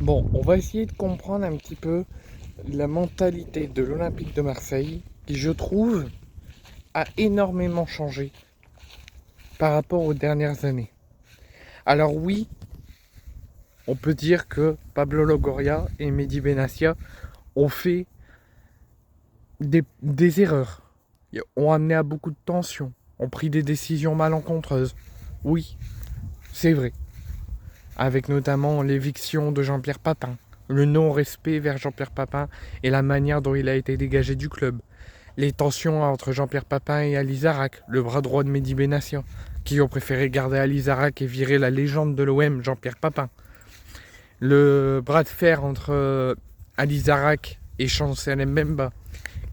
Bon, on va essayer de comprendre un petit peu la mentalité de l'Olympique de Marseille, qui je trouve a énormément changé par rapport aux dernières années. Alors oui, on peut dire que Pablo Longoria et Mehdi Benassia ont fait des erreurs, ont amené à beaucoup de tensions, ont pris des décisions malencontreuses. Oui, c'est vrai. Avec notamment l'éviction de Jean-Pierre Papin, le non-respect vers Jean-Pierre Papin et la manière dont il a été dégagé du club. Les tensions entre Jean-Pierre Papin et Ali Zarak, le bras droit de Mehdi Benassia, qui ont préféré garder Ali Zarak et virer la légende de l'OM, Jean-Pierre Papin. Le bras de fer entre Ali Zarak et Chancel Mbemba,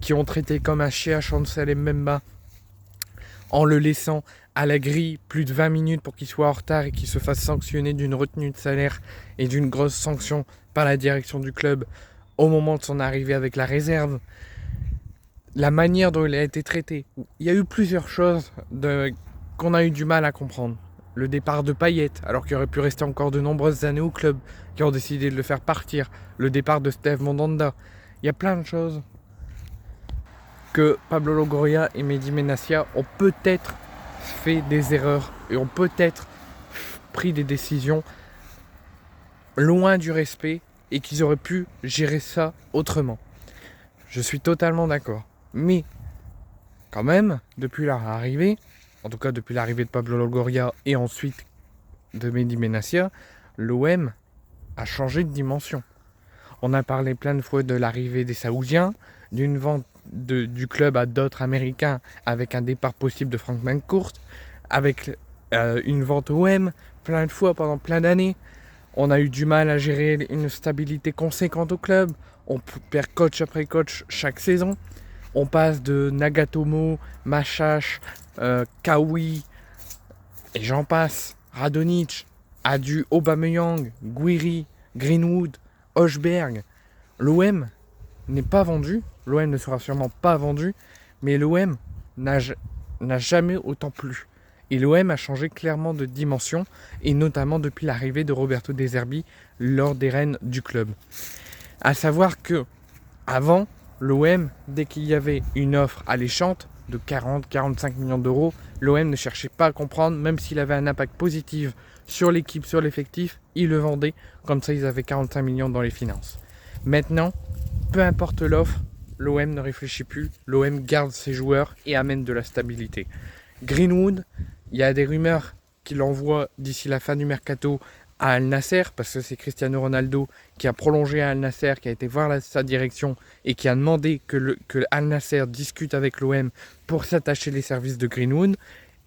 qui ont traité comme un chien Chancel Mbemba en le laissant à la grille plus de 20 minutes pour qu'il soit en retard et qu'il se fasse sanctionner d'une retenue de salaire et d'une grosse sanction par la direction du club au moment de son arrivée avec la réserve. La manière dont il a été traité. Il y a eu plusieurs choses qu'on a eu du mal à comprendre. Le départ de Payet, alors qu'il aurait pu rester encore de nombreuses années au club, qui ont décidé de le faire partir. Le départ de Steve Mandanda. Il y a plein de choses que Pablo Longoria et Mehdi Benassia ont peut-être fait des erreurs et ont peut-être pris des décisions loin du respect et qu'ils auraient pu gérer ça autrement. Je suis totalement d'accord. Mais quand même, depuis leur arrivée, en tout cas depuis l'arrivée de Pablo Longoria et ensuite de Mehdi Benassia, l'OM a changé de dimension. On a parlé plein de fois de l'arrivée des Saoudiens, d'une vente du club à d'autres Américains avec un départ possible de Frank McCourt, avec une vente OM plein de fois pendant plein d'années. On a eu du mal à gérer une stabilité conséquente au club. On perd coach après coach chaque saison. On passe de Nagatomo, Machache, Kawi, et j'en passe, Radonic, à du Aubameyang, Guiri, Greenwood, Hochberg. L'OM n'est pas vendu, l'OM ne sera sûrement pas vendu, mais l'OM n'a jamais autant plu. Et l'OM a changé clairement de dimension, et notamment depuis l'arrivée de Roberto De Zerbi lors des rênes du club. À savoir que, avant, l'OM, dès qu'il y avait une offre alléchante de 40-45 millions d'euros, l'OM ne cherchait pas à comprendre, même s'il avait un impact positif sur l'équipe, sur l'effectif, il le vendait, comme ça ils avaient 45 millions dans les finances. Maintenant, peu importe l'offre, l'OM ne réfléchit plus, l'OM garde ses joueurs et amène de la stabilité. Greenwood, il y a des rumeurs qu'il envoie d'ici la fin du mercato à Al Nasser, parce que c'est Cristiano Ronaldo qui a prolongé à Al Nasser, qui a été voir sa direction et qui a demandé que Al Nasser discute avec l'OM pour s'attacher les services de Greenwood.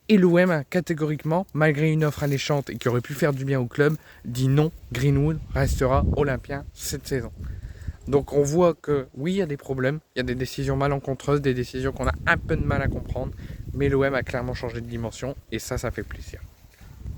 Et l'OM a catégoriquement, malgré une offre alléchante et qui aurait pu faire du bien au club, dit non, Greenwood restera olympien cette saison. Donc on voit que oui, il y a des problèmes, il y a des décisions malencontreuses, des décisions qu'on a un peu de mal à comprendre, mais l'OM a clairement changé de dimension et ça fait plaisir.